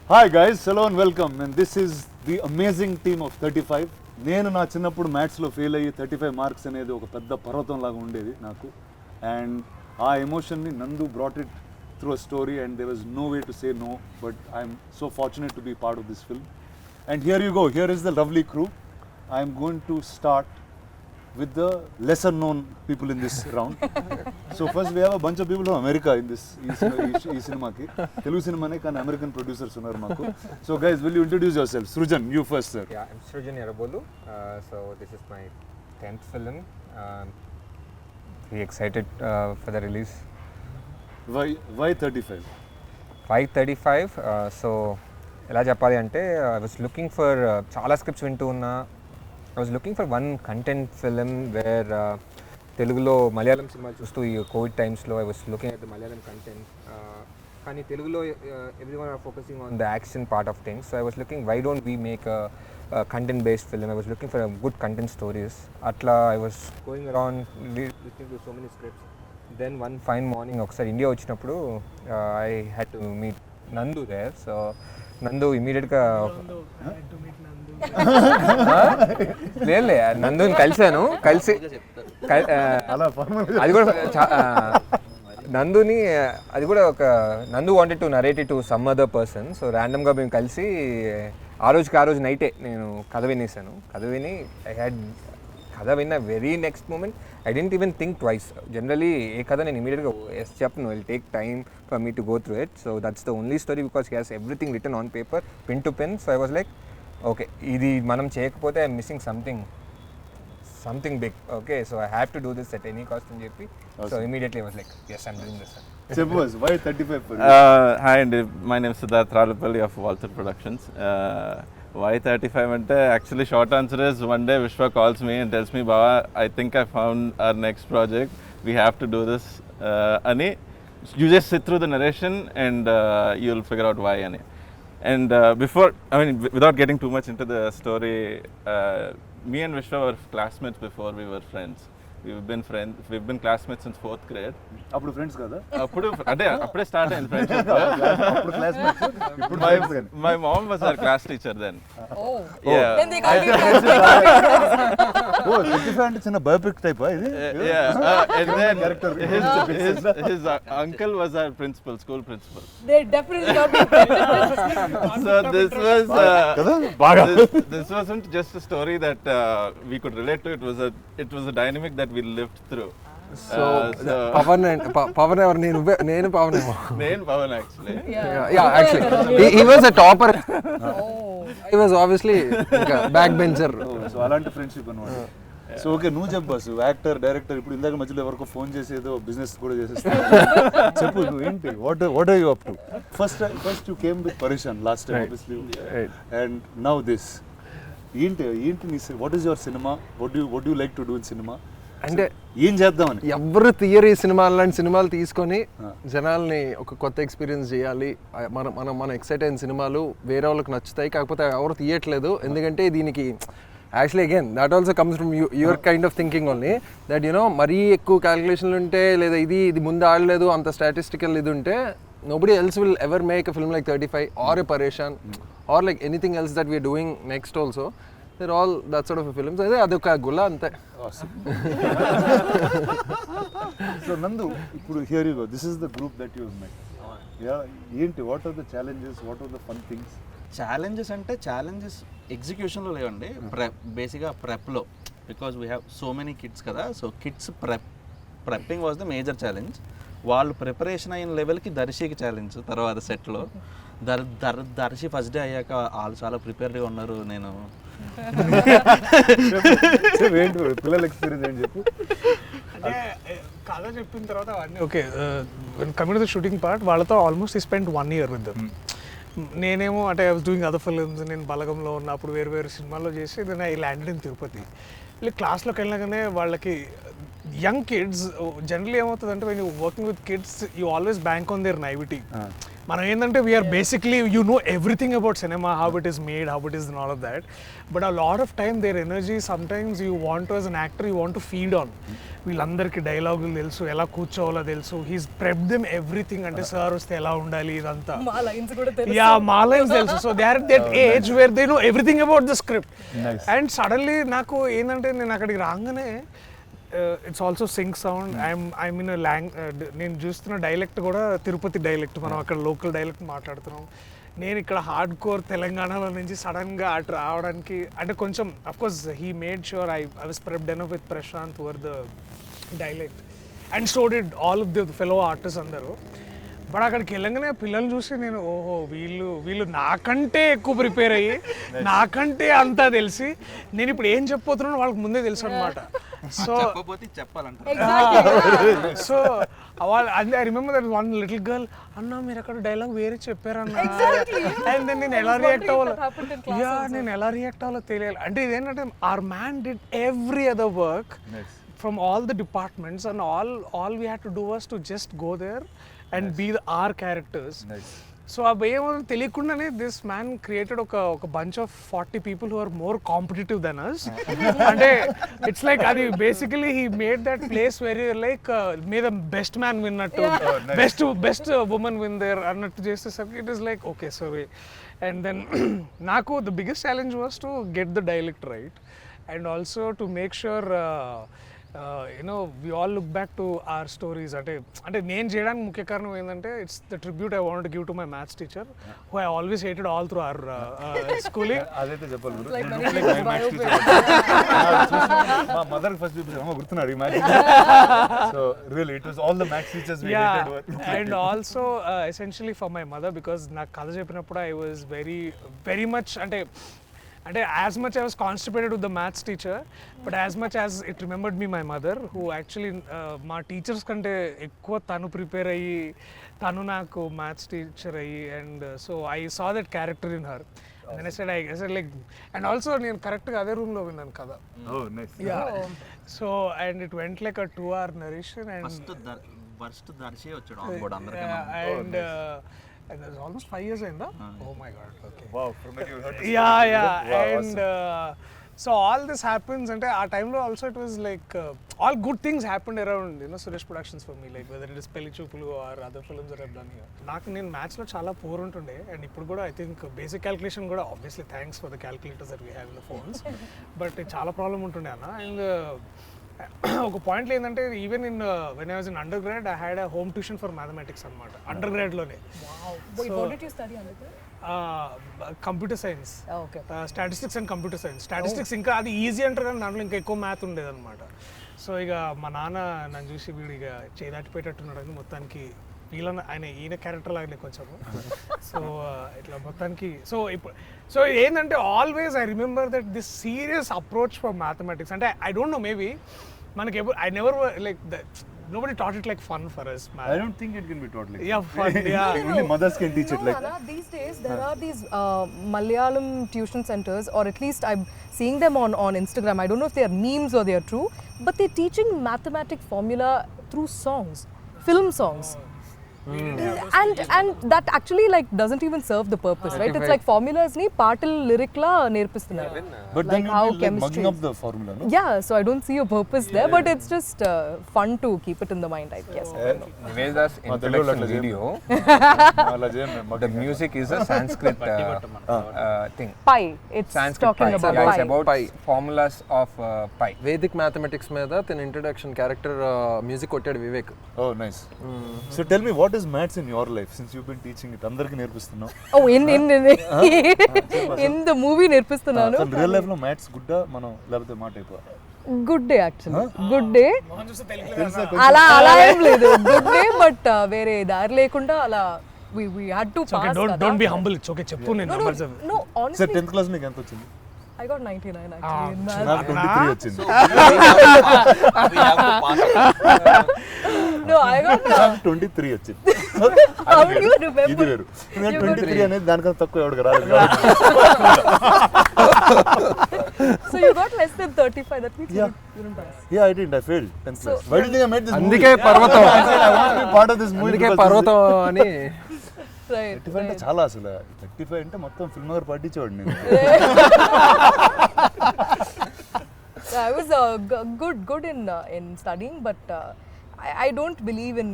Hi guys, hello and welcome. And this is the amazing team of 35. నేను నా చిన్నప్పుడు మ్యాథ్స్లో ఫెయిల్ అయ్యి 35 మార్క్స్ అనేది ఒక పెద్ద పర్వతం లాగా ఉండేది నాకు. అండ్ ఆ ఎమోషన్ని Nandu brought it through a story and there was no way to say no, but I'm so fortunate to be part of this film. And here you go, here is the lovely crew. I'm going to start with the lesser known people in this round. So first we have a bunch of people from America in this cinema ki Telugu cinema ne kan American producers unnaru maaku. So guys, will you introduce yourself? Srujan, you first, sir. Yeah, I'm Srujan Yarabolu. So this is my 10th film. Very excited for the release. Why 35? Why 35? So ఎలా చెప్పాలి అంటే I was looking for చాలా scripts వింటూ ఉన్నా. I was looking for one content film where Telugulo Malayalam cinema చూస్తూ ఈ Covid టైమ్స్లో I was looking at the Malayalam content. కానీ తెలుగులో everyone are focusing on the action part of things. So I was looking, why don't we make a content based film? I was looking for a good content stories. Atla I was going around listening to so many scripts. Then one fine morning ఒకసారి India వచ్చినప్పుడు I had to meet Nandu there. So నందు ఇమీడియట్గా లేదులే నందుని కలిసి అది కూడా నందుని అది కూడా ఒక నందు wanted to narrate it to some other person. So ర్యాండమ్గా మేము కలిసి ఆ రోజు నైటే నేను కథ వినేసాను. కథ విని కథ విన్న very next moment I didn't even think twice. Generally ఏ కథ నేను ఇమీడియట్గా ఎస్ చెప్పను, will take time for me to go through it. So that's the only story because he has everything written on paper, pin to pin. So I was like, okay ఇది మనం చేయకపోతే I'm missing something big. Okay, so I have to do this at any cost అని చెప్పి so immediately I was like, yes I'm doing this. Why 35 for you? Hi, and my name is Siddharth Ralapalli of Walter Productions. Why 35 ante actually short answer is one day Vishwa calls me and tells me, Baba, I think I found our next project, we have to do this ani. You just sit through the narration and you'll figure out why ani. And before, I mean, without getting too much into the story, me and Vishwa were classmates before we were friends. We've been classmates since 4th grade. అప్పుడు friends కదా? అప్పుడే start అయింది friendship. అప్పుడు classmates, ఇప్పుడు My mom was our class teacher then. Oh. Yeah. Then they got you. ఓ 35 అంటే చిన్న biopic type ఇది. Yeah. And then his uncle was our school principal. They definitely got you. So this was కదా బాగా this wasn't just a story that we could relate to. It was a dynamic that we lived through. So Pavan ఎవరు? నేను పవన్ ఏమో. నేను Pavan actually. Yeah, actually he was a topper. He was obviously back bencher. So అలాంటి friendship అన్నమాట. So okay, నువ్వు చెప్పు boss, actor director. ఇప్పుడు ఇందాక మధ్యలో ఎవరికో ఫోన్ చేసి ఏదో బిజినెస్ కూడా చేసేస్తా చెప్పు, నువ్వు ఏంటి, what are you up to? First you came with Pareshan last time obviously, and now this. ఏంటి నీ, what is your cinema, what you like to do in cinema? అంటే ఏం చేద్దామని ఎవరు థియరీ సినిమాలు లాంటి సినిమాలు తీసుకొని జనాల్ని ఒక కొత్త ఎక్స్పీరియన్స్ చేయాలి. మనం ఎక్సైట్ అయిన సినిమాలు వేరే వాళ్ళకి నచ్చుతాయి, కాకపోతే ఎవరు తీయట్లేదు. ఎందుకంటే దీనికి actually again that also comes from your kind of thinking only, that you know మరీ ఎక్కువ క్యాలిక్యులేషన్లు ఉంటే, లేదా ఇది ముందు ఆడలేదు అంత స్టాటిస్టికల్ ఇది ఉంటే, nobody else will ever make a film like 35 or a Pareshan or like anything else that we are doing next also. They're all that sort of a film. So adoka gulla ante. So Nandu, ఇప్పుడు here you go. This is the group that you have met. Yeah, ఏంటి, what are the challenges, what are the fun things? Challenges ఎగ్జిక్యూషన్లో లేవండి, బేసిక్గా ప్రెప్లో, because we have so many kids కదా. So kids prepping was the major challenge. వాళ్ళు preparation అయిన లెవెల్కి దర్శికి challenge. తర్వాత సెట్లో దర్శి ఫస్ట్ డే అయ్యాక వాళ్ళు చాలా ప్రిపేర్డ్గా ఉన్నారు. నేను పిల్లల ఎక్స్పీరియన్స్ ఏంటి చెప్పు. అంటే కథ చెప్పిన తర్వాత అవన్నీ okay. Coming to the shooting part, వాళ్ళతో almost I spend 1 year with them. నేనేమో అంటే I was doing other films. నేను బలగంలో ఉన్నప్పుడు వేరు సినిమాల్లో చేసి then I landed in Tirupati. వీళ్ళు క్లాస్లోకి వెళ్ళగానే వాళ్ళకి యంగ్ కిడ్స్ జనరల్లీ ఏమవుతుందంటే when you working with kids you always bank on their naivety. మనం ఏంటంటే we are basically you know everything about cinema, how it is made, how it is and all of that. But a lot of time their energy sometimes you want to as an actor you want to feed on. వీళ్ళందరికీ డైలాగులు తెలుసు, ఎలా కూర్చోవాలో తెలుసు, he's prep them everything. అంటే sir వస్తే ఎలా ఉండాలి ఇదంతా, మా లైన్స్ కూడా తెలుసు. యా మా లైన్స్ తెలుసు. So they are that age where they know everything about the script. And suddenly నాకు ఏంటంటే నేను అక్కడికి రాగానే it's also sync sound. I'm in నేను చూస్తున్న డైలెక్ట్ కూడా తిరుపతి డైలెక్ట్, మనం అక్కడ లోకల్ డైలెక్ట్ మాట్లాడుతున్నాం. నేను ఇక్కడ హార్డ్ కోర్ తెలంగాణలో నుంచి సడన్గా అటు రావడానికి అంటే కొంచెం of course he made sure I was prepped enough with Prashanth over the dialect and so did all of the fellow artist అందరూ. బట్ అక్కడికి వెళ్ళగానే పిల్లలు చూసి నేను ఓహో వీళ్ళు నాకంటే ఎక్కువ ప్రిపేర్ అయ్యి నాకంటే అంతా తెలిసి నేను ఇప్పుడు ఏం చెప్పబోతున్నానో వాళ్ళకి ముందే తెలుసు అనమాట. సో సో వాళ్ళు I remember that one little girl, అన్న మీరు అక్కడ డైలాగ్ వేరే చెప్పారన్న. అండ్ దెన్ నేను ఎలా రియాక్ట్ అవ్వాలో తెలియాలి. అంటే ఇదేంటంటే our man did every other work from all the departments and all we had to do was to just go there and be our characters. So abeyemo teliyakundane this man created oka bunch of 40 people who are more competitive than us. Ante it's like adi basically he made that place where you like may the best man win nattu, best woman win there annattu chestesariki it is like okay so and then naku the biggest challenge was to get the dialect right and also to make sure we all look back to our stories. అంటే నేను చేయడానికి ముఖ్య కారణం ఏంటంటే it's the tribute I want to give to my maths teacher who I always hated all through our schooling. అదైతే చెప్పాలి మా mother first గుర్తున్నాడు ఈ maths. So really it was all the maths teachers we hated. And also essentially for my mother because నాకు కథ చెప్పినప్పుడు I was very much అంటే as much I was constipated with the maths teacher, but as much as it remembered me my mother, who actually మా teachers కంటే ఎక్కువ తను prepare అయ్యి తను నాకు మ్యాథ్స్ టీచర్ అయ్యి and so I saw that character in her. And then I said like and also నేను కరెక్ట్గా అదే రూమ్లో విన్నాను కదా. So and it went like a 2-hour narration and దర్శి వచ్చాడు ఆన్ బోర్డ్ అందరికీ. And it was almost 5 years in that. Oh my god. Okay. Wow, from that you heard. Yeah. Wow, and so all this happens and our time lo also it was like all good things happened around Suresh Productions for me, like whether it is Pelli Choopulu or other films that I've done here. Naaku nen maths lo chaala poor untunde and ippudu kuda I think basic calculation kuda obviously thanks for the calculators that we have in the phones but chaala problem untunde anna. And ఒక పాయింట్లో ఏంటంటే even in when I was in undergrad I had a home tuition for mathematics అనమాట అండర్ గ్రాడ్లోనే. Computer science, statistics and computer science. Statistics ఇంకా అది easy అంటారు కానీ దాంట్లో ఇంకా ఎక్కువ మ్యాథ్ ఉండేదన్నమాట. సో ఇక మా నాన్న నన్ను చూసి వీడు ఇక చేదాటిపోయేటట్టున్నాడు అని మొత్తానికి ఈయన క్యారెక్టర్ లాగానే కొంచెము. సో ఇట్లా మొత్తానికి సో ఏంటంటే always I remember that this serious approach for mathematics. అంటే ఐ డోంట్ నో మేబీ మనకి I never like nobody taught it like fun for us. I don't think it can be taught like fun. Only mothers can teach it like that. These days there are these Malayalam tuition centers, or at least I'm seeing them on Instagram. I don't know if they are memes or they are true, but they're teaching mathematics formula through songs, film songs. And that actually like doesn't even serve the purpose, right? It's like formulas ni partil lyric la nerpistunnaru. But then how chemistry up the formula, no? Yeah, so I don't see a purpose there, but it's just fun to keep it in the mind, I guess. Nivetha's introduction video, the music is a Sanskrit thing. Pi. It's Sanskrit talking pi. about Yeah, pi. it's about formulas of pi. Vedic mathematics మీద తన introduction character music కొట్టాడు Vivek. Oh, nice. So tell me, what is maths in your life since you've been teaching it? Andarki nerpistunnao. Oh, in the movie nerpistunnanu. So real life lo maths gudda mano labate maa type. Good day actually. Good day. అలా ఏం లేదు. Good day, but వేరే దారి లేకుండా అలా we had to pass. Don't be humble. It's okay. చెప్పు నేను numbers. No, honestly. Sir 10th class నీకు ఎంత వచ్చింది? I got 99 actually in maths. నాకు 23 వచ్చింది. No, I got 23 వచ్చింది. How do you remember? ఇది వేరు. నేను 23 అనేది దానికన్నా తక్కువ ఎవరికి రాలేదు. So you got less than 35. That means you didn't pass. Yeah, I didn't. I failed 10th class. Why do you think I made this movie? అందుకే పర్వతం. I said I want to be part of this movie. అందుకే పర్వతం అని. So Right. 35 అంటే చాలా అసలు 35 అంటే మొత్తం ఫిల్మ్ నగర్ పట్టించేవాడు నేను. I was good in studying, but I don't believe in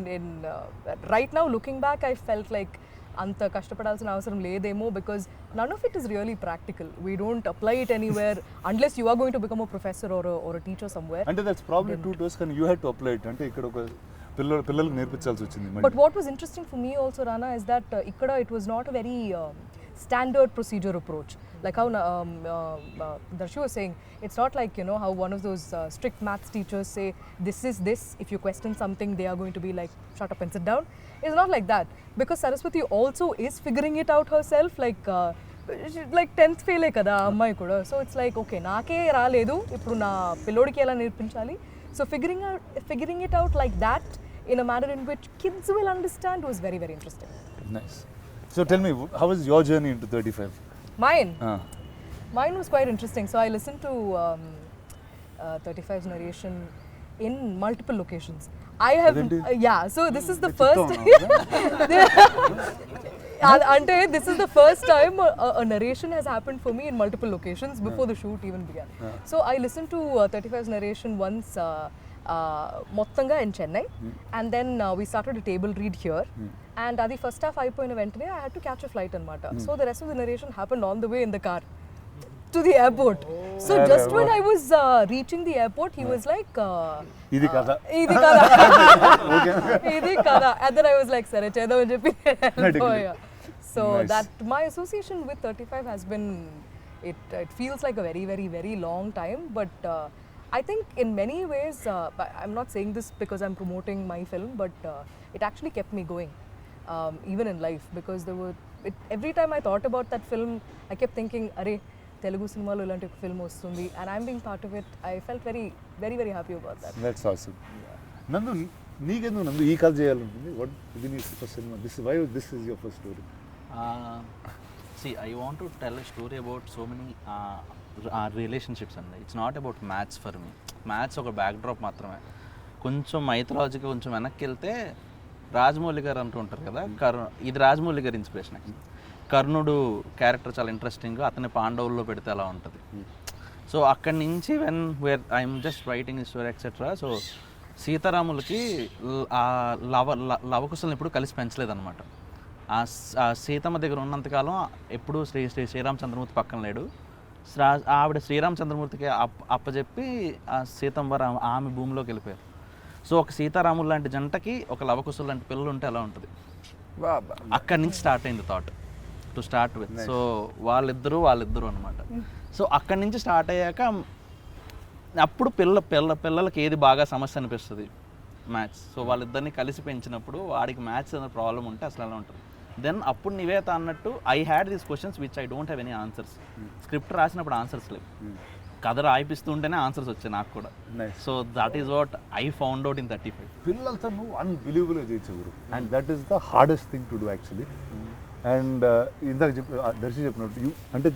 right now looking back I felt like anta kashtapadalsina avasaram ledemo because none of it is really practical. We don't apply it anywhere unless you are going to become a professor or a teacher somewhere. అంటే that's probably true to us కానీ you had to apply it. అంటే ఇక్కడ ఒక పిల్లలకు నేర్పించాల్సి వచ్చింది. But what was interesting for me also, Rana, is that ikkada it was not a very standard procedure approach. Like how Darshi was saying, it's not like, you know, how one of those strict maths teachers say, this is this, if you question something, they are going to be like, shut up and sit down. It's not like that. Because Saraswati also is figuring it out herself, like 10th fail kada ammai kuda. So it's like, okay, naake raaledu, ippudu na pillodiki ela nirpinchali. So figuring it out like that in a manner in which kids will understand was very, very interesting. Nice. So tell me, how was your journey into 35? Mine was quite interesting. So I listened to 35's narration in multiple locations. I have so this is the first ante this is the first time a narration has happened for me in multiple locations before the shoot even began. So I listened to 35's narration once mottanga in Chennai, and then we started a table read here, and adi first half ayipoyina ventane I had to catch a flight anamata. So the rest of the narration happened on the way in the car to the airport. So just when I was reaching the airport, he was like ఇది కదా and then I was like sare chedam ani cheppi hellipoya. So that my association with 35 has been it feels like a very, very, very long time, but I think in many ways, I'm not saying this because I'm promoting my film, but it actually kept me going, even in life, because every time I thought about that film, I kept thinking, "Arey, Telugu cinema lo ilanti film ostundi," and I'm being part of it. I felt very, very, very happy about that. That's awesome. Nandu, నీకెందుకు నందు ఈ కథ చేయాలనుకుంది? What ఇది నీ first cinema? This is your first story. See, I want to tell a story about so many relationships అండి. It's not about maths for me. Maths ఒక backdrop మాత్రమే. కొంచెం మైథలాజీగా కొంచెం వెనక్కి వెళ్తే రాజమౌళి గారు అంటూ ఉంటారు కదా, ఇది రాజమౌళి గారి ఇన్స్పిరేషన్. కర్ణుడు క్యారెక్టర్ చాలా ఇంట్రెస్టింగ్, అతని పాండవుల్లో పెడితే అలా ఉంటుంది. సో అక్కడి నుంచి where I'm just writing story etcetera. So సీతారాములకి ఆ లవకుశలను ఎప్పుడు కలిసి పెంచలేదన్నమాట. ఆ సీతమ్మ దగ్గర ఉన్నంతకాలం ఎప్పుడూ శ్రీరామచంద్రమూర్తి పక్కన లేడు. ఆవిడ శ్రీరామచంద్రమూర్తికి అప్పచెప్పి ఆ సీతమ్మ ఆమె భూమిలోకి వెళ్ళిపోయారు. సో ఒక సీతారాములు లాంటి జంటకి ఒక లవకుశులు లాంటి పిల్లలు ఉంటే ఎలా ఉంటుంది? అక్కడి నుంచి స్టార్ట్ అయింది thought to start with. So వాళ్ళిద్దరూ అనమాట. సో అక్కడి నుంచి స్టార్ట్ అయ్యాక అప్పుడు పిల్లలకి ఏది బాగా సమస్య అనిపిస్తుంది? మ్యాథ్స్. సో వాళ్ళిద్దరిని కలిసి పెంచినప్పుడు వాడికి మ్యాథ్స్ అనే ప్రాబ్లం ఉంటే అసలు ఎలా ఉంటుంది? దెన్ అప్పుడు నివేత అన్నట్టు I had these questions which I don't have any answers. Script రాసినప్పుడు ఆన్సర్స్ లేవు, కథ రాయిపిస్తుంటేనే ఆన్సర్స్ వచ్చాయి నాకు కూడా. So that is what I found out in 35. పిల్లలతో నువ్వు అన్బిలీవబుల్గా చేయొచ్చు, and that is the hardest thing to do actually. And ఇందాక దర్శి చెప్పినట్టు అంటే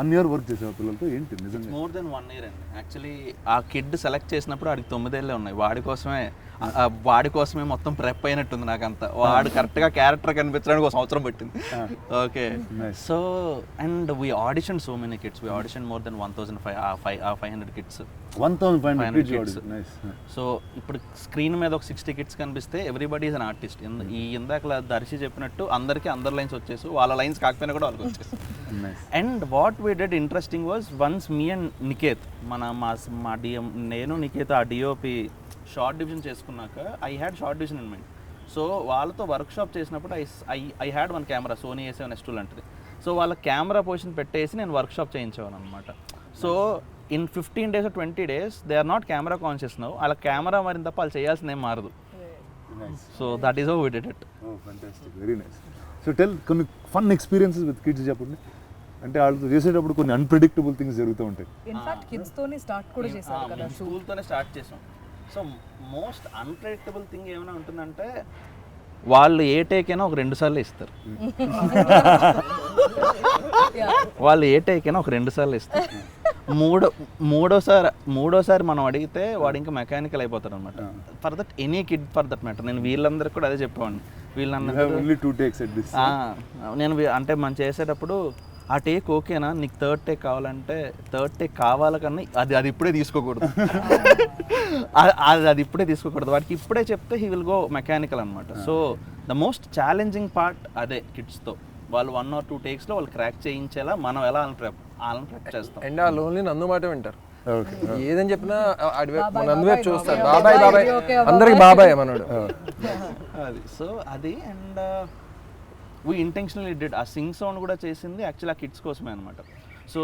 1 year వర్క్ చేసావు పిల్లలతో, ఏంటి నిజంగా? మోర్ దెన్ 1 year అండి. యాక్చువల్లీ ఆ కిడ్ సెలెక్ట్ చేసినప్పుడు వాడికి 9 ఏళ్ళే ఉన్నాయి. వాడి కోసమే మొత్తం ప్రెప్ అయినట్టుంది నాకంతా. వాడు కరెక్ట్గా క్యారెక్టర్ కనిపించడానికి 1 సంవత్సరం పట్టింది. Okay. So and we audition so many kids. We audition more than 1,500 kids. 1,500 kids. So ఇప్పుడు స్క్రీన్ మీద ఒక 60 కిడ్స్ కనిపిస్తే ఎవ్రీబడి ఈజ్ అన్ ఆర్టిస్ట్. ఇందాక దర్శి చెప్పినట్టు అందరికీ అందరి లైన్స్ వచ్చేసి వాళ్ళ లైన్స్ కాకపోయినా కూడా వాళ్ళకి వచ్చేసి. And what we did interesting was once me and Niket మా డిఎం నేను నికేత్ ఆ డిఓపి షార్ట్ డివిజన్ చేసుకున్నాక I had shot division in mind. So వాళ్ళతో వర్క్షాప్ చేసినప్పుడు I had 1 camera, Sony A7S2 లాంటిది. సో వాళ్ళ కెమెరా పొజిషన్ పెట్టేసి నేను వర్క్షాప్ చేయించేవాను అనమాట. So in 15 days or 20 days they are not camera conscious now. వాళ్ళ కెమెరా మారిన తప్ప వాళ్ళు చేయాల్సింది ఏం మారదు. So that is how we did it. Fantastic, very nice. So tell కొన్ని ఫన్ ఎక్స్పీరియన్సెస్ విత్ కిడ్స్ చెప్పండి. అంటే వాళ్ళతో చేసేటప్పుడు కొన్ని అన్ప్రెడిక్టబుల్ థింగ్స్ జరుగుతూ ఉంటాయి. ఇన్ఫాక్ట్ కిడ్స్ తోనే స్టార్ట్ కూడా చేశారు కదా, స్కూల్తోనే స్టార్ట్ చేసాం. సో మోస్ట్ అన్ప్రెడిక్టబుల్ థింగ్ ఏమైనా ఉంటుందంటే వాళ్ళు ఏ టేక్ అయినా ఒక 2 సార్లు ఇస్తారు. వాళ్ళు ఏ టేక్ అయినా ఒక 2 సార్లు ఇస్తారు. మూడోసారి మనం అడిగితే వాడు ఇంకా మెకానికల్ అయిపోతాడు అనమాట. For that any kid for that matter. నేను వీళ్ళందరికీ కూడా అదే చెప్పేవాడిని. వీళ్ళన్న only 2 takes at this. నేను అంటే మనం చేసేటప్పుడు ఆ టేక్ ఓకేనా, నీకు థర్డ్ టేక్ కావాలంటే థర్డ్ టేక్ కావాలకన్నా అది ఇప్పుడే తీసుకోకూడదు. అది ఇప్పుడే తీసుకోకూడదు, వాడికి ఇప్పుడే చెప్తే హీ విల్ గో మెకానికల్ అనమాట. So the most challenging part అదే కిడ్స్తో. వాళ్ళు 1 or 2 టేక్స్లో వాళ్ళు క్రాక్ చేయించేలా మనం ఎలా వాళ్ళని ప్రెప్ చేస్తాం. అండ్ ఆ లోన్లీ నందు మాట వింటారు. Okay. ఏదని చెప్పినా నందువైపు చూస్తారు. బాబాయ్ బాబాయ్ అందరికి బాబాయ్ మనోడు. అది సో అది. అండ్ వీ ఇంటెన్షనల్లీ డిడ్ ఆ సింగ్ సౌండ్ కూడా చేసింది యాక్చువల్లీ ఆ కిడ్స్ కోసమే అనమాట. సో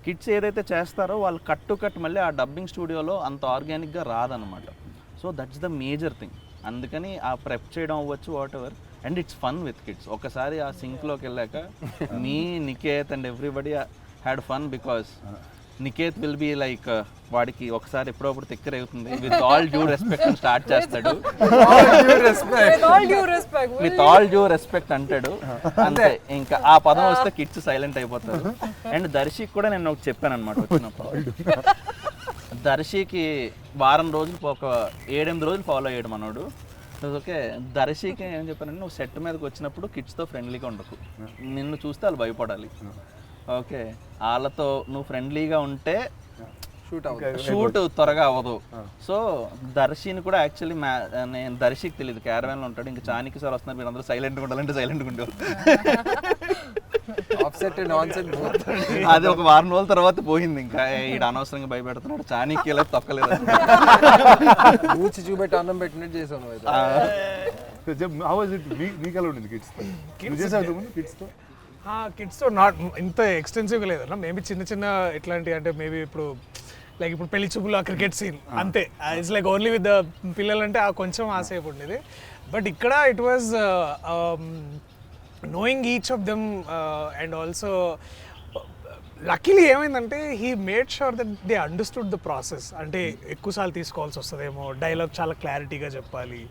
కిడ్స్ ఏదైతే చేస్తారో వాళ్ళు కట్ మళ్ళీ ఆ డబ్బింగ్ స్టూడియోలో అంత ఆర్గానిక్గా రాదనమాట. So that's the major thing. అందుకని ఆ ప్రెప్ చేయడం అవ్వచ్చు whatever, and it's fun with kids. ఒకసారి ఆ సింక్లోకి వెళ్ళాక మీ Niketh and everybody had fun because Niketh will be like వాడికి ఒకసారి ఎప్పుడప్పుడు తిక్కరేగుతుంది. With all due respect start చేస్తాడు. విత్ ఆల్ డ్యూ రెస్పెక్ట్ అంటాడు అంతే. ఇంకా ఆ పదం వస్తే కిడ్స్ సైలెంట్ అయిపోతారు. అండ్ దర్శికి కూడా నేను ఒకటి చెప్పాను అనమాట వచ్చినప్పుడు. దర్శికి వారం రోజులు ఒక 7-8 రోజులు ఫాలో అయ్యాడు మనోడు. ఓకే, దర్శికి ఏం చెప్పానంటే నువ్వు సెట్ మీదకి వచ్చినప్పుడు కిడ్స్తో ఫ్రెండ్లీగా ఉండకు, నిన్ను చూస్తే వాళ్ళు భయపడాలి. ఓకే, వాళ్ళతో నువ్వు ఫ్రెండ్లీగా ఉంటే షూట్ త్వరగా అవ్వదు. సో దర్శిని కూడా యాక్చువల్లీ నేను దర్శికి తెలియదు, క్యారవాన్లో ఉంటాడు. ఇంకా చానికి సార్ వస్తున్నారు, మీరు అందరూ సైలెంట్గా ఉండాలంటే సైలెంట్గా ఉండేవాళ్ళు. అది ఒక వారం రోజుల తర్వాత పోయింది. ఇంకా ఈడ అనవసరంగా భయపెడుతున్నాడు, చానికి ఇలా తొక్కలేదు. చూపెట్టి అన్నం పెట్టినట్టు చేసాను. How was it? మీకు ఎలా ఉండింది కిడ్స్తో? కిడ్స్తో నాట్ ఇంత ఎక్స్టెన్సివ్గా లేదన్నా. మేబీ చిన్న ఎట్లాంటి అంటే మేబీ ఇప్పుడు లైక్ ఇప్పుడు పెళ్లి చూపులు ఆ క్రికెట్ సీన్ అంతే. It's like only with the పిల్లలంటే ఆ కొంచెం ఆసేపు ఉండేది. బట్ ఇక్కడ it was knowing each of them and also luckily ఏమైందంటే he made sure that they understood the process. అంటే ఎక్కువసార్లు తీసుకోవాల్సి వస్తుందేమో, డైలాగ్ చాలా క్లారిటీగా చెప్పాలి,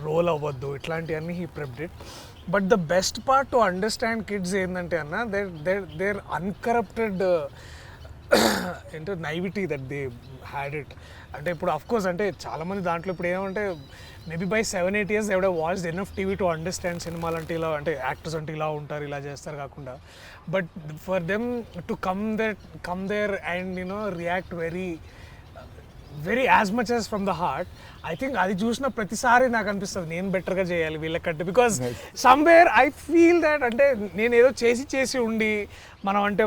రోల్ అవ్వద్దు, ఇట్లాంటివన్నీ he prepped it. But the best part to understand kids ఏంటంటే అన్న దేర్ అన్కరప్టెడ్ ఏంటో నైవిటీ దట్ దే హ్యాడ్ ఇట్. అంటే ఇప్పుడు అఫ్కోర్స్ అంటే చాలామంది దాంట్లో ఇప్పుడు ఏమంటే మేబీ బై 7-8 years ఎవడో watched enough TV to understand సినిమాలు అంటే ఇలా, అంటే యాక్టర్స్ అంటే ఇలా ఉంటారు, ఇలా చేస్తారు కాకుండా. But for them to come there and react very as much as from the heart. I think అది చూసిన ప్రతిసారి నాకు అనిపిస్తుంది నేను బెటర్గా చేయాలి వీళ్ళకంటే. Because somewhere I feel that అంటే నేను ఏదో చేసి ఉండి మనం అంటే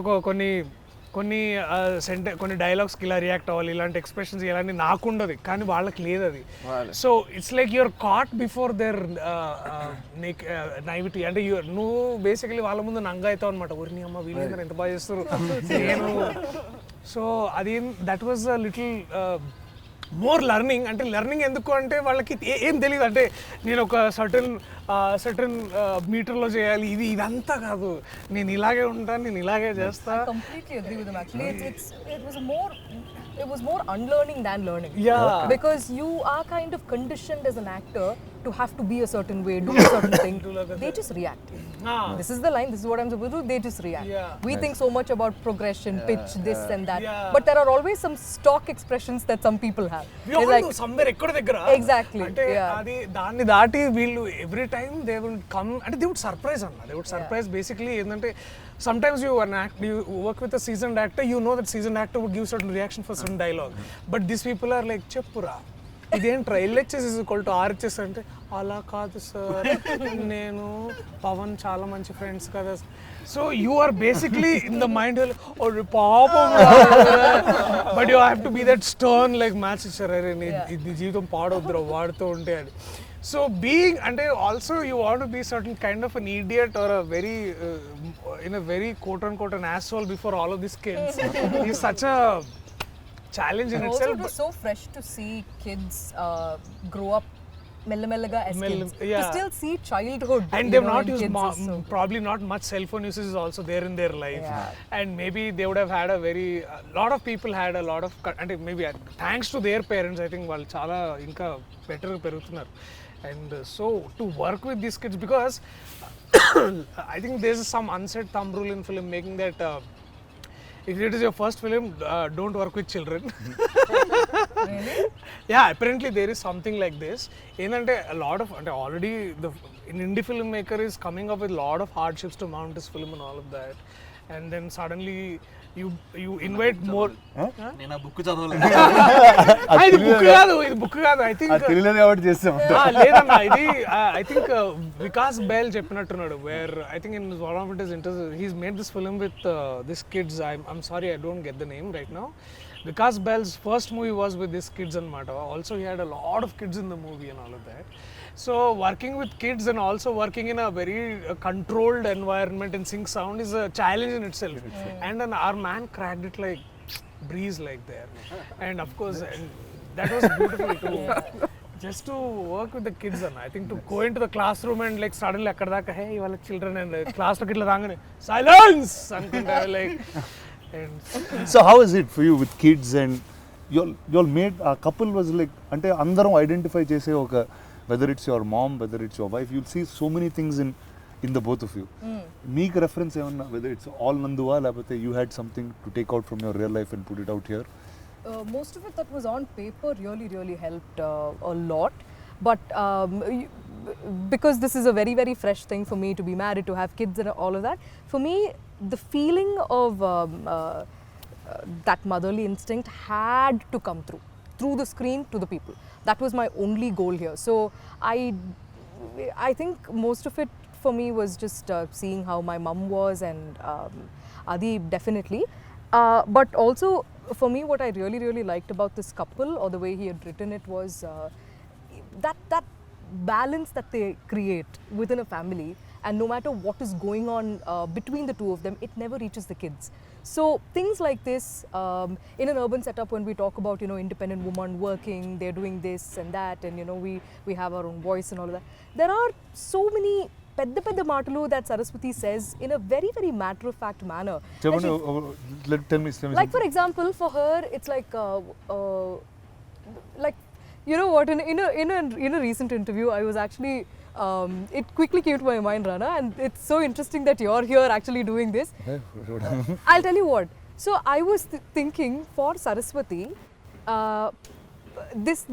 కొన్ని డైలాగ్స్కి ఇలా రియాక్ట్ అవ్వాలి, ఇలాంటి ఎక్స్ప్రెషన్స్ ఇలాంటి నాకు ఉండదు, కానీ వాళ్ళకి లేదు అది. So it's like your caught before their naivety. అంటే నువ్వు బేసికలీ వాళ్ళ ముందు నంగా అవుతావు అనమాట. ఊరిని అమ్మ వీళ్ళందరూ ఎంత బాగా చేస్తారు నేను. సో అది that was a little more learning. అంటే లెర్నింగ్ ఎందుకు అంటే వాళ్ళకి ఏం తెలియదు. అంటే నేను ఒక సర్టన్ మీటర్లో చేయాలి, ఇదంతా కాదు, నేను ఇలాగే ఉంటాను, నేను ఇలాగే చేస్తా. Completely agree with them actually. It was more unlearning than learning. Yeah. Because you are kind of conditioned as an actor to have to be a certain way, do a certain thing. They just react. This is the line, this is what I'm supposed to do, they just react. We think so much about progression, pitch, this and that. But there are always some stock expressions that some people have. We all know somewhere ekkada దగ్గర. Exactly. అంటే అది దాన్ని దాటి వీళ్ళు every time they will come and they would surprise అన్న. They would surprise basically ఏంటంటే sometimes you work with a seasoned actor, you know that seasoned actor would give certain reaction for certain dialogue. But these people are like చెప్పురా ఇదేంట్రా LHS is equal to RHS అంటే అలా కాదు sir, నేను పవన్ చాలా మంచి friends కదా. So you are basically in the mind పాపం, but you have to be that stern like match ఇచ్చారు, అరే నీ జీవితం పాడొద్దురా వాడుతూ ఉంటే అని. So being and also you want to be certain kind of an idiot or a very in a very quote unquote an asshole before all of these kids is such a challenge in itself. It was so fresh to see kids grow up mellaga as kids. To still see childhood, and they've not used probably not much cell phone usage is also there in their life. And maybe they would have had a lot of people had a lot of, and maybe thanks to their parents I think వాళ్ళు చాలా ఇంకా better పెరుగుతున్నారు. And so to work with these kids, because I think there's some unsaid thumb rule in film making that if it is your first film, don't work with children. Yeah, apparently there is something like this. ఏంటంటే a lot of అంటే already the indie filmmaker is coming up with a lot of hardships to mount this film and all of that, and then suddenly you invite more. నేను ఆ book చదవలేదు. ఇది book కాదు I think తెలియదు కాబట్టి చేస్తాం. లేదన్నా ఇది I think వికాస్ బెల్ చెప్పినట్టున్నాడు, where I think in one of his interviews he's made this film with these kids. I'm sorry I don't get the name right now. Vikas Bell's first movie was with these kids anamata. Also he had a lot of kids in the movie and all of that. So working with kids and also working in a very controlled environment and sync sound is a challenge in itself. And then our man cracked it like breeze like there. And of course and that was beautiful too. Just to work with the kids and I think to go into the classroom and like suddenly akkada daka hey ivala children and class lo kitla rangane silence anukunta like. And So how is it for you with kids and you'll made a couple was like ante andaram identify chese oka whether it's your mom whether it's your wife you'll see so many things in the both of you. Meek reference evanna whether it's all nanduva labate you had something to take out from your real life and put it out here. Most of it that was on paper really helped a lot, but because this is a very fresh thing for me to be married, to have kids and all of that, for me the feeling of that motherly instinct had to come through the screen to the people. That was my only goal here. So I think most of it for me was just seeing how my mum was and Adi definitely, but also for me what I really liked about this couple or the way he had written it was that balance that they create within a family, and no matter what is going on between the two of them, it never reaches the kids. So things like this in an urban setup, when we talk about independent woman working, they're doing this and that, and we have our own voice and all of that, there are so many pedda maatalu that Saraswati says in a very matter of fact manner. Tell me like for example, for her it's like you know what, in a recent interview I was actually it quickly came to my mind, Rana, and it's so interesting that you're here actually doing this. I'll tell you what. So I was thinking for Saraswati, this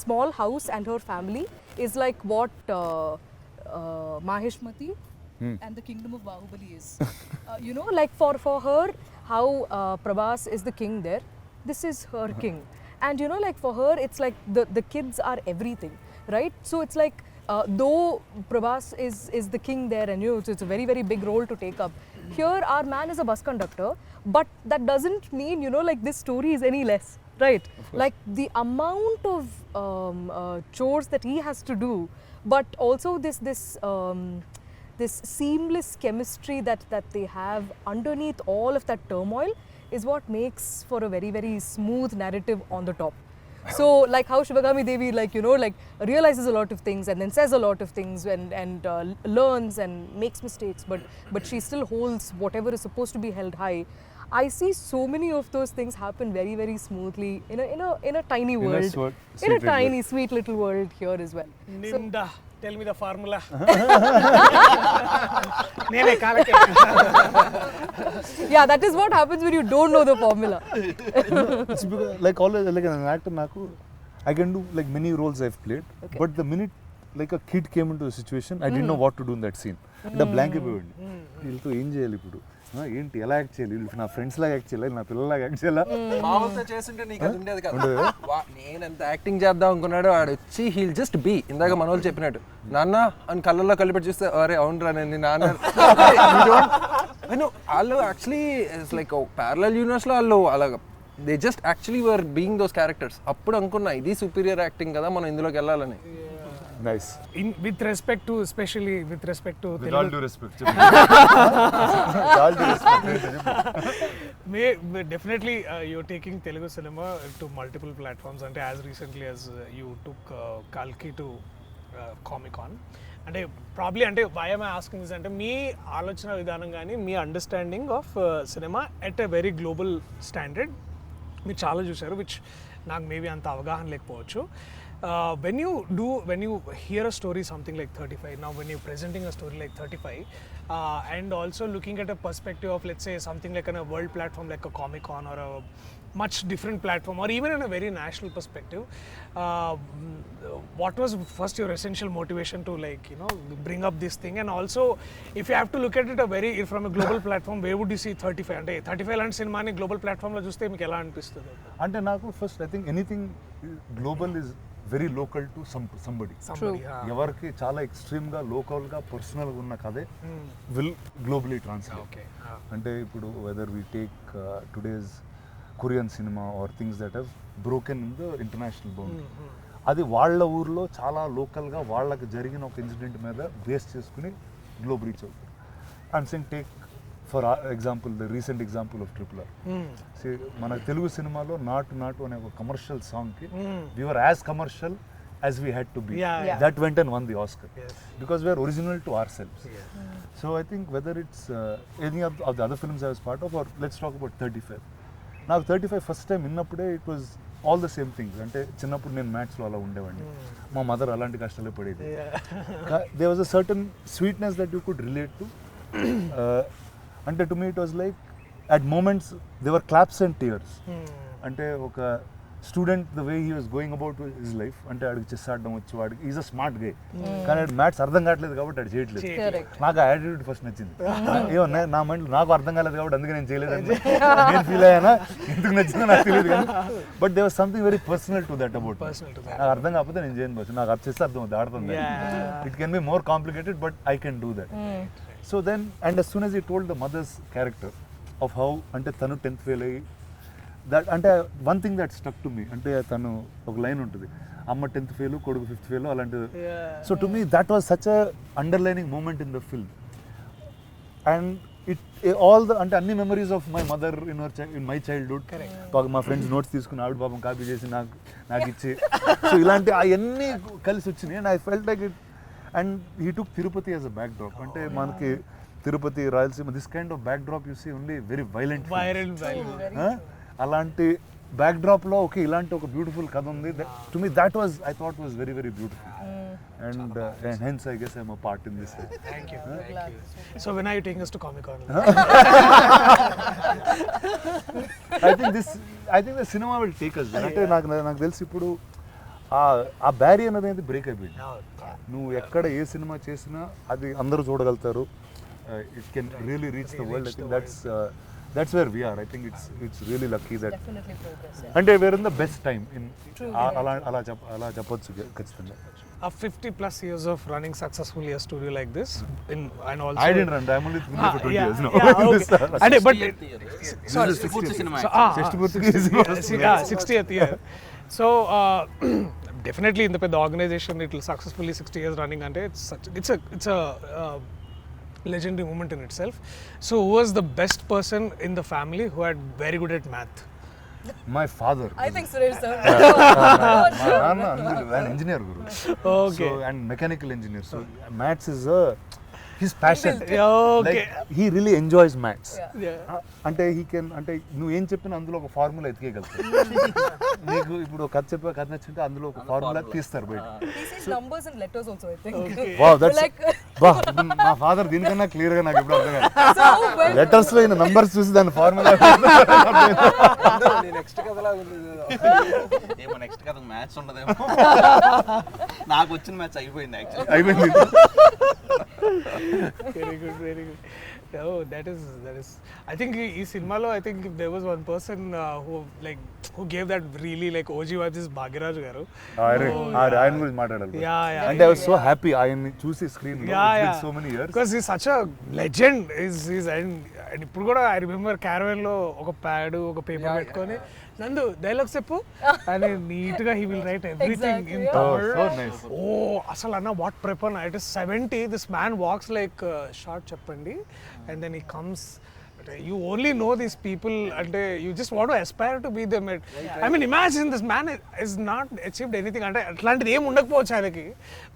small house and her family is like what Maheshmati and the kingdom of Bahubali is. Like for her, how Prabhas is the king there, this is her king. And like for her it's like the kids are everything, right? So it's like though Prabhas is the king there, and it's a very big role to take up. Here our man is a bus conductor, but that doesn't mean like this story is any less, right? Like the amount of chores that he has to do, but also this seamless chemistry that they have underneath all of that turmoil is what makes for a very smooth narrative on the top. So like how Shivagami Devi like realizes a lot of things and then says a lot of things and learns and makes mistakes, but she still holds whatever is supposed to be held high. I see so many of those things happen very smoothly in a tiny world, in a tiny sweet little world here as well. Ninda, tell me the formula. Nene kalake. Yeah, that is what happens when you don't know the formula. It's because, like always, like an actor, I can do like many roles I've played, but the minute like a kid came into the situation, I didn't know what to do in that scene. The blank అయిపోయింది. వీళ్ళతో ఏం చేయాలి ఇప్పుడు, ఏంటి ఎలా act చేయాలి, వీళ్ళు నా ఫ్రెండ్స్ లాగా యాక్ట్ చేయాలి, నా పిల్లలాగా యాక్ట్ చేయాలా, మామూలుగా చేస్తుంటే నీకు అది ఉండేది కదా. నేను ఎంత యాక్టింగ్ చేద్దాం అనుకున్నాడు, ఆడు వచ్చి హీల్ జస్ట్ బీ, ఇందాక మన వాళ్ళు చెప్పినట్టు నాన్న అని కళ్ళల్లో కలిపెట్టి చూస్తే అరే అవునరా నేను నాన్న వాళ్ళు యాక్చువల్లీ ఇట్స్ లైక్ ప్యారలల్ యూనివర్స్లో వాళ్ళు అలాగా they just actually were being those characters. అప్పుడు అనుకున్నా ఇది సుపీరియర్ యాక్టింగ్ కదా, మనం ఇందులోకి వెళ్ళాలని. Nice. With respect to with Telugu, all due respect. All due respect. Definitely you're taking Telugu cinema to multiple platforms, and as recently as you took Kalki to Comic-Con. అంటే probably అంటే why am I asking this అంటే మీ ఆలోచన విధానం కానీ మీ understanding of cinema at a very global standard మీరు చాలా చూసారు, విచ్ నాకు మేబీ అంత అవగాహన లేకపోవచ్చు. when you hear a story something like 35, now when you're presenting a story like 35, and also looking at a perspective of, let's say, something like a world platform like a Comic-Con or a much different platform, or even in a very national perspective, what was first your essential motivation to, like, you know, bring up this thing? And also, if you have to look at it from a global platform, where would you see 35? అంటే 35 లాంటి సినిమాని global ప్లాట్ఫామ్లో చూస్తే మీకు ఎలా అనిపిస్తుంది? అంటే నాకు first I think anything global is very local to somebody. ఎవరికి చాలా ఎక్స్ట్రీమ్గా లోకల్గా పర్సనల్గా ఉన్న కథే విల్ గ్లోబలీ ట్రాన్స్లేట్. అంటే ఇప్పుడు whether we take today's Korean cinema or things that have broken in the international boundary, అది వాళ్ళ ఊర్లో చాలా లోకల్గా వాళ్ళకి జరిగిన ఒక ఇన్సిడెంట్ మీద బేస్ చేసుకుని గ్లోబల్ రీచ్ అవుతుంది. And saying take for example the recent example of RRR. మన తెలుగు సినిమాలో నాటు నాటు అనే ఒక కమర్షియల్ సాంగ్కి we were as commercial as we had to be. That went and won the Oscar because we are original to ourselves. So I think whether it's any of the other films I was part of, or let's talk about 35. నాకు 35 first time విన్నప్పుడే it was all the same things. అంటే చిన్నప్పుడు నేను మ్యాథ్స్లో అలా ఉండేవాడిని, మా mother అలాంటి కష్టాలే పడేది. There was a certain sweetness that you could relate to. అంటే to me it was like at moments there were claps and tears. అంటే ఒక student the way he was going about his life, అంటే ఆడికి chess ఆడడం వచ్చి, వాడికి is a smart గే, కానీ ఆడు మ్యాథ్స్ అర్థం కావట్లేదు కాబట్టి ఆడు చేయట్లేదు. నాకు ఆ యాటిట్యూడ్ ఫస్ట్ నచ్చింది. ఏమో నా మైండ్ నాకు అర్థం కాలేదు కాబట్టి అందుకే నేను చేయలేదని నేను ఫీల్ అయ్యానా, ఎందుకు నచ్చిందో నాకు తెలియదు కానీ, but they was something very personal to that about. నాకు అర్థం కాకపోతే నేను చేయను బస్, నాకు అది చేస్తే అర్థం అవుతుంది, ఆడుతుంది. It can be more complicated but I can do that. So then and as soon as he told the mother's character of how అంటే తను 10th ఫెయిల్ అయ్యి, దట్ అంటే one thing that stuck to me, అంటే తను ఒక line ఉంటుంది, అమ్మ 10th fail కొడుకు 5th ఫెయిల్ అలాంటిది. So to me that was such a underlining moment in the film. And it all the అంటే అన్ని memories of my mother in my childhood, మా ఫ్రెండ్స్ నోట్స్ తీసుకుని ఆవిడ పాపం కాపీ చేసి నాకు ఇచ్చి, సో ఇలాంటి అవన్నీ కలిసి వచ్చినాయి. And I felt like it. And he took Tirupati as a backdrop. అంటే మనకి Tirupati, Rayalaseema, this kind of backdrop you see only very violent. అలాంటి బ్యాక్ డ్రాప్లో ఓకే ఇలాంటి ఒక బ్యూటిఫుల్ కథ ఉంది. To me that was I thought was very very beautiful. And hence I guess I'm a part in this. Thank you. So when are you taking us to Comic-Con? I think the cinema will take us there. అంటే నాకు తెలిసి ఇప్పుడు ఆ barrier అనేది break అయిపోయింది. నువ్వు ఎక్కడ ఏ cinema చేసినా అది అందరూ చూడగలుగుతారు. It can really reach the world. I think that's where we are. I think it's really lucky that Definitely progress. అంటే we're in the best time in అలా చెప్పొచ్చు ఖచ్చితంగా. 50 plus years of running successfully a studio like this, and also I didn't run. I'm only thinking for 20 years now. And but sorry, 60th cinema. 60th year. So definitely in the organization it will successfully 60 years running, and it's a legendary moment in itself. So who was the best person in the family who had very good at math? My father. I think Suresh sir. My nana an engineer guru. Okay. So and mechanical engineer. So maths is his passion. Okay. Like he really enjoys maths. Yeah. అంటే he can అంటే నువ్వు ఏం చెప్పినా అందులో ఒక formula ఎతికేయగలుగుతావు. నీకు ఇప్పుడు కథ నచ్చింటే అందులో ఒక ఫార్ములా తీస్తారు బయట. He sees numbers and letters also, I think. Wow, that's Like మా ఫాదర్ దీనికన్నా క్లియర్ గా నాకు ఎప్పుడు అర్థం కాదు. so well. లెటర్స్ లో అయిన నంబర్స్ చూసి దాని ఫార్ములా నెక్స్ట్ కథలా ఉంది. ఏమో నెక్స్ట్ కథ మ్యాచ్ ఉండదేమో. నాకు వచ్చిన మ్యాచ్ అయిపోయింది యాక్చువల్లీ. అయిపోయింది. Very good, very good. Oh, that is. I think ఈ సినిమాలో I think if there was one person who gave that really like OG vibes is Bhagyaraju గారు. ఆయన గురించి మాట్లాడాలి. Yeah. అంటే I was so happy ఆయన్ని చూసి స్క్రీన్ లో. It's been so many years. Because he's such a legend. And ఇప్పుడు కూడా I remember caravan లో ఒక ప్యాడ్ ఒక పేపర్ పెట్టుకొని నందు డైలాగ్ చెప్పు అని నీట్ గా he will write everything in Tamil. So nice. అసలు అన్న what prepare it is 70. This man walks like short చెప్పండి and then he comes. You only know these people and you just want to aspire to be them. I mean, imagine this man is not achieved anything అంటే అట్లాంటిది ఏం ఉండకపోవచ్చు ఆయనకి,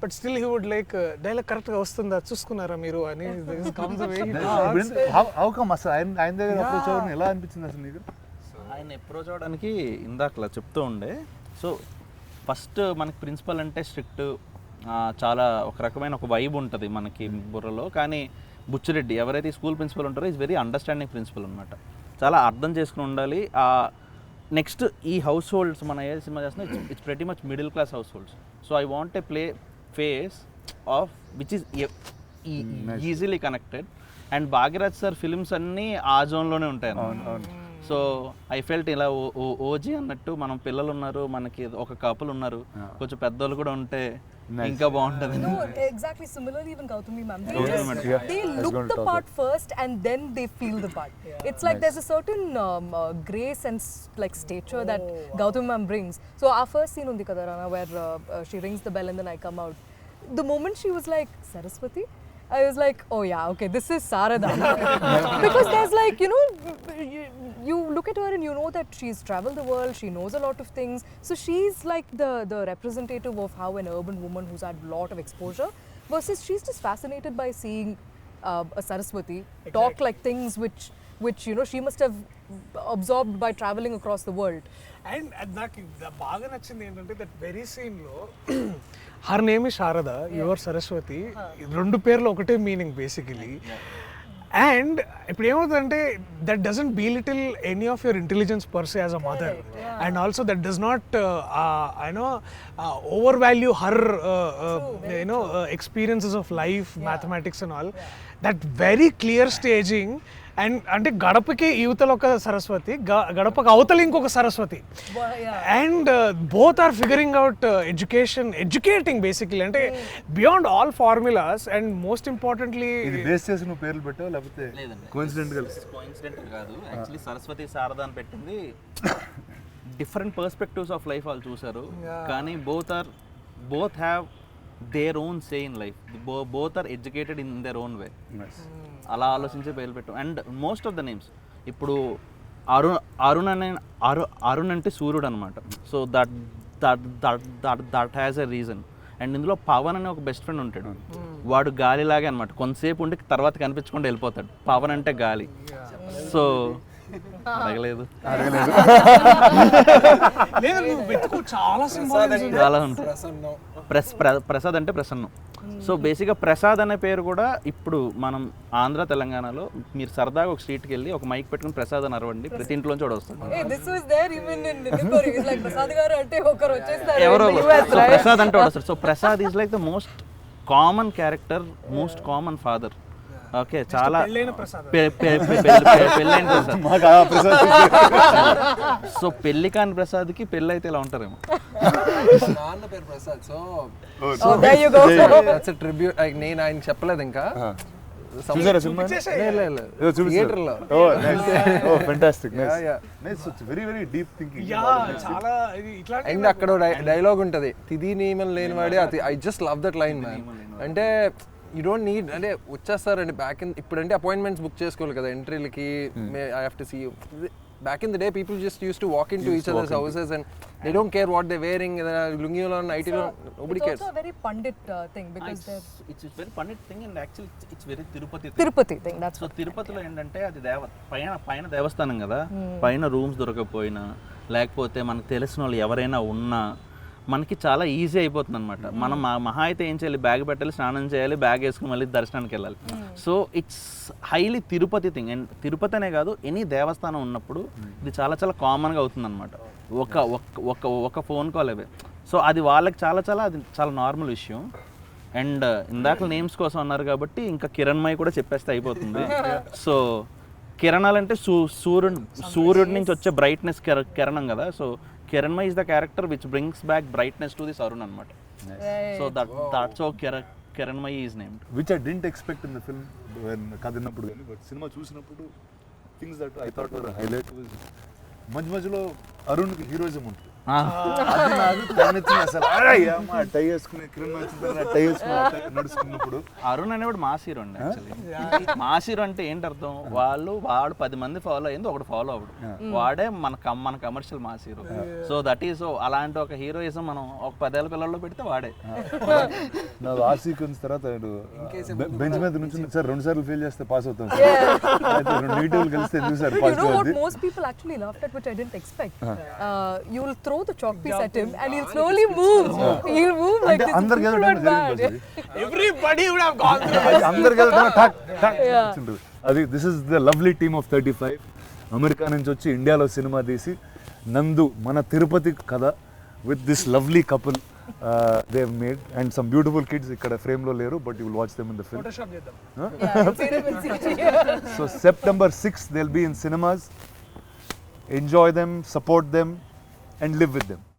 but still he would like dialogue correct గా వస్తుందా చూసుకున్నారా మీరు అని comes away. How come అసలు ఆయన దగ్గర అప్రోచ్ అవ్వడం ఎలా అనిపించింది అసలు నీకు? ఆయన అప్రోచ్ అవ్వడానికి ఇందాకలా చెప్తూ ఉండే. సో ఫస్ట్ మనకి ప్రిన్సిపల్ అంటే స్ట్రిక్ట్, చాలా ఒక రకమైన ఒక వైబ్ ఉంటుంది మనకి బుర్రలో. కానీ బుచ్చిరెడ్డి ఎవరైతే స్కూల్ ప్రిన్సిపల్ ఉంటారో ఈజ్ వెరీ అండర్స్టాండింగ్ ప్రిన్సిపల్ అనమాట. చాలా అర్థం చేసుకుని ఉండాలి. నెక్స్ట్ ఈ హౌస్ హోల్డ్స్ మన ఏ సినిమా చేస్తున్నా it's pretty much middle class house holds. So I want a play face of which is easily connected. And Bhagyaraj sir films అన్నీ ఆ జోన్లోనే ఉంటాయి. సో ఐ ఫెల్ట్ ఇలా ఓజీ అన్నట్టు మనం పిల్లలు ఉన్నారు, మనకి ఒక కపుల్ ఉన్నారు, కొంచెం పెద్దోళ్ళు కూడా ఉంటే ఇంకా బాగుంటుంది. No, exactly. Similarly, even Gautami ma'am, they look the part first and then they feel the part. It's like there's a certain grace and like stature that Gautami ma'am brings. So our first scene undi kada Rana, where she rings the bell and then I come out. The moment she was like Saraswati, I was like, oh yeah, okay, this is Sarada. Because there's like, you know, you look at her and you know that she's traveled the world, she knows a lot of things. So she's like the representative of how an urban woman who's had a lot of exposure, versus she's just fascinated by seeing a Saraswati talk like things which you know she must have absorbed by traveling across the world. And నాకు బాగా నచ్చింది ఏంటంటే that very సీన్లో her name is Sharada, your Saraswati, రెండు పేర్లు ఒకటే meaning basically. And ఇప్పుడు ఏమవుతుందంటే that doesn't belittle any of your intelligence per se as a mother, and also that does not you know over value her you know experiences of life, mathematics and all. That very clear staging. And అంటే గడపకి యువతలో ఒక సరస్వతి, గడపకి అవతల ఇంకొక Saraswati, and both are figuring out educating basically, అంటే beyond all formulas. And most importantly ఇది base చేసి నువ్వు పేర్లు పెట్టావు లేకపోతే కోఇన్సిడెంట్ కాదు, యాక్చువల్లీ సరస్వతి శారద అని పెట్టింది డిఫరెంట్ పర్స్పెక్టివ్స్ ఆఫ్ లైఫ్ వాళ్ళు చూసారు. కానీ both have their own say in life, both are educated in their own way. అలా ఆలోచించే పేర్లు పెట్టాం. And most of the names ఇప్పుడు అరుణ్ అంటే సూర్యుడు అనమాట. So that has a reason. And ఇందులో పవన్ అనే ఒక బెస్ట్ ఫ్రెండ్ ఉంటాడు, వాడు గాలిలాగే అనమాట, కొంతసేపు ఉండి తర్వాత కనిపించకుండా వెళ్ళిపోతాడు. పవన్ అంటే గాలి. సో అడగలేదు చాలా ఉంటాయి. ప్రసాద్ అంటే ప్రసన్నం. సో బేసిక్గా ప్రసాద్ అనే పేరు కూడా ఇప్పుడు మనం ఆంధ్ర తెలంగాణలో మీరు సరదాగా ఒక స్ట్రీట్కి వెళ్ళి ఒక మైక్ పెట్టుకుని ప్రసాద్ అని అరవండి, ప్రతి ఇంట్లోంచి కూడా వస్తుంది. ఎవరో ప్రసాద్ అంటే వస్తారు. So Prasad is like the most common character, most common father. Okay, చాలా పెళ్ళైన ప్రసాద్. సో పెళ్లి కాని ప్రసాద్కి పెళ్ళి అయితే ఇలా ఉంటారేమో. నాన్న పేరు Prasad. So that's a tribute. నేను ఆయన చెప్పలేదు ఇంకా. చూసారా సినిమా? థియేటర్లో. Very very deep thinking. And అక్కడ డైలాగ్ ఉంటుంది, తిది నియమం లేనివాడే అతి. I just love that line man. అంటే యూ డోంట్ నీడ్, అంటే వచ్చేస్తారండి బ్యాక్ ఇన్, ఇప్పుడంటే అపాయింట్మెంట్స్ బుక్ చేసుకోవాలి కదా ఎంట్రీలకి. I have to see you. Back in the day, people just used to walk into each other's houses and they don't care what they're wearing. Lungi or nighty, nobody cares. It's also a very Pandit thing because it's very Pandit thing, and actually it's very Tirupati thing. That's so తిరుపతిలో ఏంటంటే అది పైన దేవస్థానం కదా, పైన rooms దొరకకపోయినా లేకపోతే మనకు తెలిసిన వాళ్ళు ఎవరైనా ఉన్నా మనకి చాలా ఈజీ అయిపోతుంది అనమాట. మనం మహా అయితే ఏం చేయాలి, బ్యాగ్ పెట్టాలి, స్నానం చేయాలి, బ్యాగ్ వేసుకుని మళ్ళీ దర్శనానికి వెళ్ళాలి. So it's highly Tirupati thing. And Tirupati అనే కాదు, ఎనీ దేవస్థానం ఉన్నప్పుడు ఇది చాలా చాలా కామన్గా అవుతుంది అనమాట. ఒక ఫోన్ కాల్ అవే. సో అది వాళ్ళకి అది చాలా నార్మల్ విషయం. అండ్ ఇందాక నేమ్స్ కోసం అన్నారు కాబట్టి ఇంకా కిరణ్మయి కూడా చెప్పేస్తే అయిపోతుంది. సో కిరణాలంటే సూర్యుడి నుంచి వచ్చే బ్రైట్నెస్ కిరణం కదా. So Kiranmay is the character which brings back brightness to this Arun anamata. So that's how Kiranmay is named. Which I didn't expect in the film when kadinappudu gaani, but cinema chusinappudu things that I thought were a highlight was మధ్యలో అరుణ్ కి heroism ఉంటుంది. అది నాకు తనెత్తిన అసలు టై వేసుకుని టై వేసుకుని నడుచుకున్నప్పుడు అరుణ్ అనేవాడు mass hero అండి. యాక్చువల్లీ మాస్ హీరో అంటే ఏంటి అర్థం, వాడు 10 మంది ఫాలో అయింది, ఒకటి ఫాలో అవ్వడు, వాడే మన commercial mass hero. So that is అలాంటి ఒక హీరోయిజం మనం ఒక 10 ఏళ్ళ పిల్లల్లో పెడితే వాడే. నాకు ఆ సీక్వెన్స్ తర్వాత బెంచ్ మీద నుంచి సార్ 2 సార్లు ఫెయిల్ చేస్తే పాస్ అవుతాం, 2 నెగిటివ్లు కలిస్తే ఎందుకు సార్ పాస్ అవుతుంది. Most people actually laughed at, which I didn't expect. You'll throw throw the chalk piece at him and he'll slowly move. He'll move like this. అందరికి People వెళ్ళడం went జరిగింది mad. Everybody would have gone through. అందరికి వెళ్ళడం ఠక్ ఠక్ ఉంటుంది. అది this is the lovely team of 35. America నుంచి వచ్చి ఇండియాలో సినిమా తీసి నందు మన తిరుపతి కథ with this lovely couple they have made and some beautiful kids ఇక్కడ ఫ్రేమ్ లో లేరు but you will watch them in the film. Photoshop చేద్దాం. Yeah, see them in CG. So September 6th they'll be in cinemas. Enjoy them, support them and live with them.